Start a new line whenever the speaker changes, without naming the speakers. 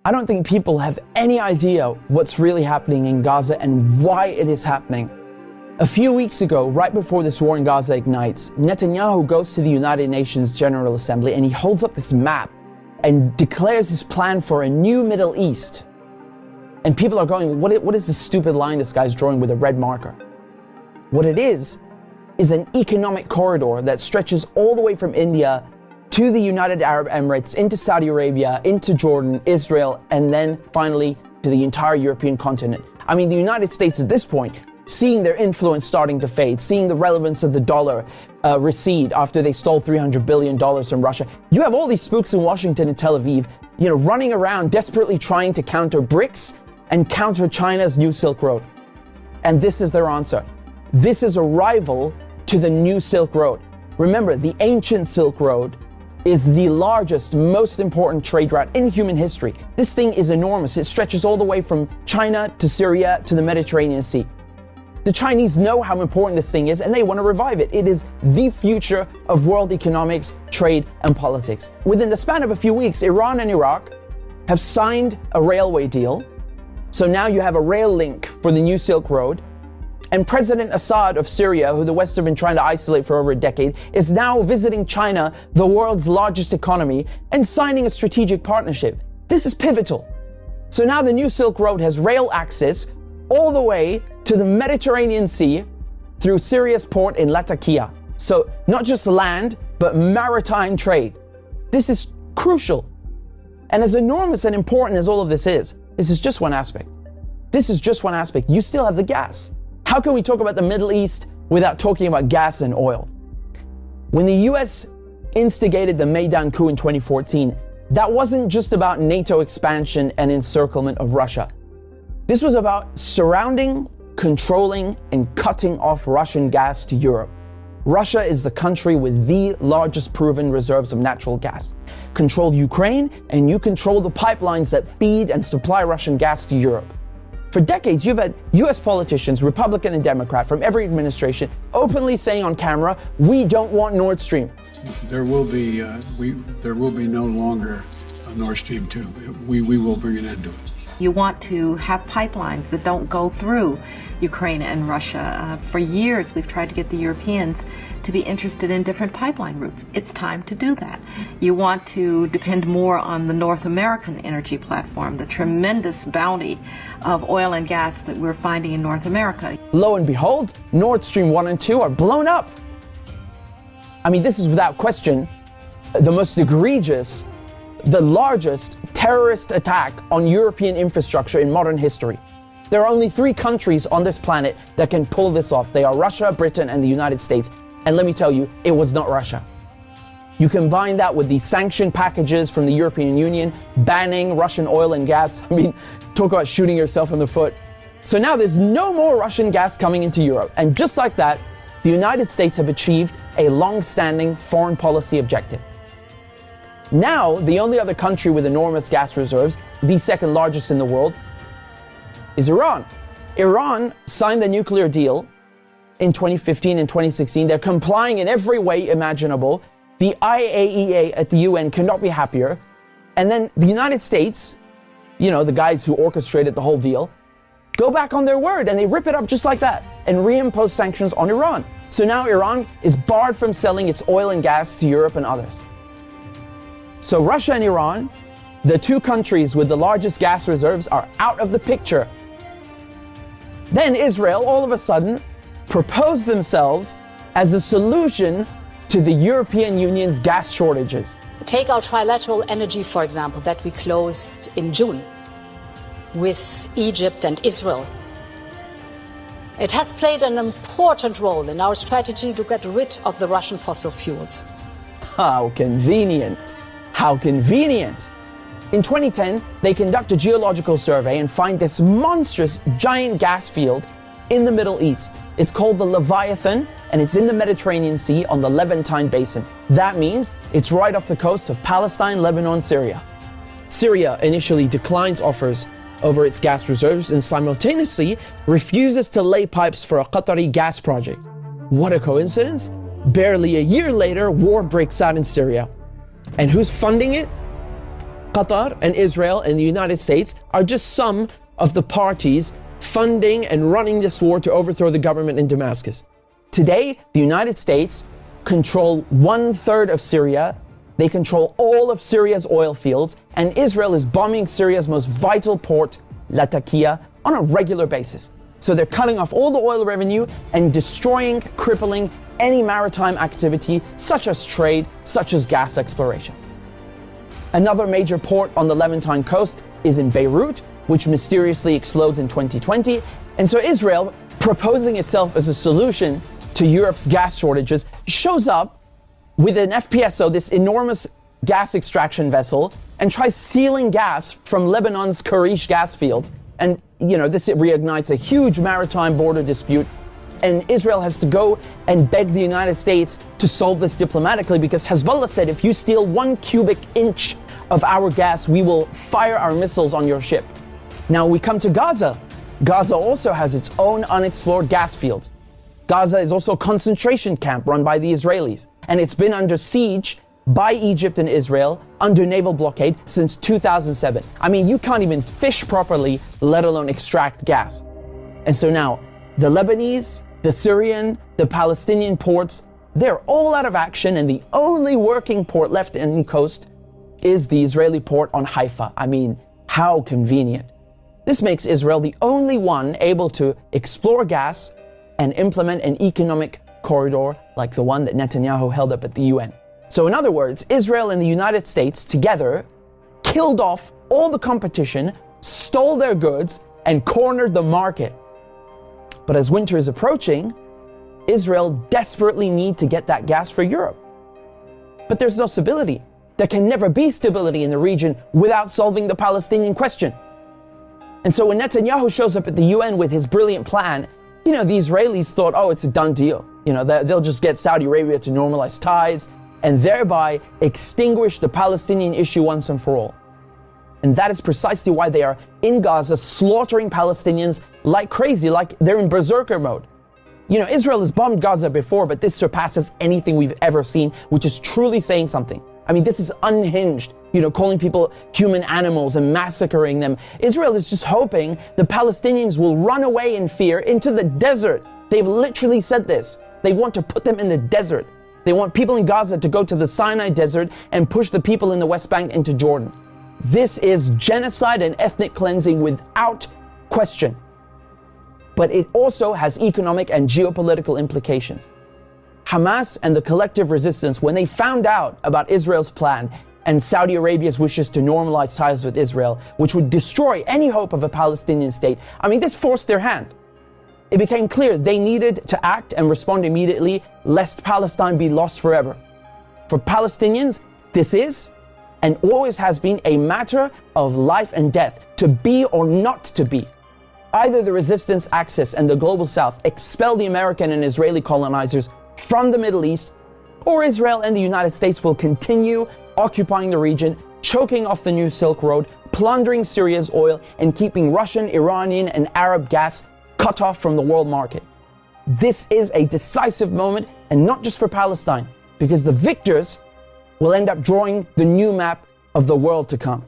I don't think people have any idea what's really happening in Gaza and why it is happening. A few weeks ago, right before this war in Gaza ignites, Netanyahu goes to the United Nations General Assembly and he holds up this map and declares his plan for a new Middle East. And people are going, what is this stupid line this guy's drawing with a red marker? What it is an economic corridor that stretches all the way from India to the United Arab Emirates, into Saudi Arabia, into Jordan, Israel, and then finally to the entire European continent. I mean, the United States at this point, seeing their influence starting to fade, seeing the relevance of the dollar recede after they stole $300 billion from Russia. You have all these spooks in Washington and Tel Aviv, running around desperately trying to counter BRICS and counter China's new Silk Road. And this is their answer. This is a rival to the new Silk Road. Remember, the ancient Silk Road is the largest, most important trade route in human history. This thing is enormous. It stretches all the way from China to Syria to the Mediterranean Sea. The Chinese know how important this thing is and they want to revive it. It is the future of world economics, trade, and politics. Within the span of a few weeks, Iran and Iraq have signed a railway deal. So now you have a rail link for the new Silk Road. And President Assad of Syria, who the West have been trying to isolate for over a decade, is now visiting China, the world's largest economy, and signing a strategic partnership. This is pivotal. So now the new Silk Road has rail access all the way to the Mediterranean Sea through Syria's port in Latakia. So not just land, but maritime trade. This is crucial. And as enormous and important as all of this is just one aspect. This is just one aspect. You still have the gas. How can we talk about the Middle East without talking about gas and oil? When the US instigated the Maidan coup in 2014, that wasn't just about NATO expansion and encirclement of Russia. This was about surrounding, controlling, and cutting off Russian gas to Europe. Russia is the country with the largest proven reserves of natural gas. Control Ukraine, and you control the pipelines that feed and supply Russian gas to Europe. For decades, you've had US politicians, Republican and Democrat, from every administration, openly saying on camera, we don't want Nord Stream.
There will be no longer a Nord Stream 2. We will bring an end to it.
You want to have pipelines that don't go through Ukraine and Russia. For years, we've tried to get the Europeans to be interested in different pipeline routes. It's time to do that. You want to depend more on the North American energy platform, the tremendous bounty of oil and gas that we're finding in North America.
Lo and behold, Nord Stream 1 and 2 are blown up. I mean, this is without question the most egregious, the largest terrorist attack on European infrastructure in modern history. There are only 3 countries on this planet that can pull this off. They are Russia, Britain, and the United States. And let me tell you, it was not Russia. You combine that with the sanction packages from the European Union, banning Russian oil and gas. I mean, talk about shooting yourself in the foot. So now there's no more Russian gas coming into Europe. And just like that, the United States have achieved a long-standing foreign policy objective. Now, the only other country with enormous gas reserves, the second largest in the world, is Iran. Iran signed the nuclear deal in 2015 and 2016. They're complying in every way imaginable. The IAEA at the UN cannot be happier. And then the United States, the guys who orchestrated the whole deal, go back on their word and they rip it up just like that and reimpose sanctions on Iran. So now Iran is barred from selling its oil and gas to Europe and others. So Russia and Iran, the 2 countries with the largest gas reserves, are out of the picture. Then Israel, all of a sudden, proposed themselves as a solution to the European Union's gas shortages.
Take our trilateral energy, for example, that we closed in June with Egypt and Israel. It has played an important role in our strategy to get rid of the Russian fossil fuels.
How convenient. How convenient. In 2010, they conduct a geological survey and find this monstrous giant gas field in the Middle East. It's called the Leviathan, and it's in the Mediterranean Sea on the Levantine Basin. That means it's right off the coast of Palestine, Lebanon, Syria. Syria initially declines offers over its gas reserves and simultaneously refuses to lay pipes for a Qatari gas project. What a coincidence! Barely a year later, war breaks out in Syria. And who's funding it? Qatar and Israel and the United States are just some of the parties funding and running this war to overthrow the government in Damascus. Today, the United States control 1/3 of Syria. They control all of Syria's oil fields, and Israel is bombing Syria's most vital port, Latakia, on a regular basis. So they're cutting off all the oil revenue and destroying, crippling any maritime activity, such as trade, such as gas exploration. Another major port on the Levantine coast is in Beirut, which mysteriously explodes in 2020. And so Israel, proposing itself as a solution to Europe's gas shortages, shows up with an FPSO, this enormous gas extraction vessel, and tries stealing gas from Lebanon's Karish gas field. And, this reignites a huge maritime border dispute. And Israel has to go and beg the United States to solve this diplomatically, because Hezbollah said, if you steal 1 cubic inch of our gas, we will fire our missiles on your ship. Now we come to Gaza. Gaza also has its own unexplored gas field. Gaza is also a concentration camp run by the Israelis, and it's been under siege by Egypt and Israel under naval blockade since 2007. I mean, you can't even fish properly, let alone extract gas. And so now, the Lebanese, the Syrian, the Palestinian ports, they're all out of action, and the only working port left in the coast is the Israeli port on Haifa. I mean, how convenient. This makes Israel the only one able to explore gas and implement an economic corridor like the one that Netanyahu held up at the UN. So in other words, Israel and the United States together killed off all the competition, stole their goods, and cornered the market. But as winter is approaching, Israel desperately needs to get that gas for Europe. But there's no stability. There can never be stability in the region without solving the Palestinian question. And so when Netanyahu shows up at the UN with his brilliant plan, the Israelis thought, oh, it's a done deal. They'll just get Saudi Arabia to normalize ties and thereby extinguish the Palestinian issue once and for all. And that is precisely why they are in Gaza slaughtering Palestinians like crazy, like they're in berserker mode. Israel has bombed Gaza before, but this surpasses anything we've ever seen, which is truly saying something. I mean, this is unhinged, calling people human animals and massacring them. Israel is just hoping the Palestinians will run away in fear into the desert. They've literally said this. They want to put them in the desert. They want people in Gaza to go to the Sinai desert and push the people in the West Bank into Jordan. This is genocide and ethnic cleansing without question. But it also has economic and geopolitical implications. Hamas and the collective resistance, when they found out about Israel's plan and Saudi Arabia's wishes to normalize ties with Israel, which would destroy any hope of a Palestinian state, this forced their hand. It became clear they needed to act and respond immediately, lest Palestine be lost forever. For Palestinians, this is and always has been a matter of life and death, to be or not to be. Either the resistance axis and the global south expel the American and Israeli colonizers from the Middle East, or Israel and the United States will continue occupying the region, choking off the new Silk Road, plundering Syria's oil, and keeping Russian, Iranian, and Arab gas cut off from the world market. This is a decisive moment, and not just for Palestine, because the victors will end up drawing the new map of the world to come.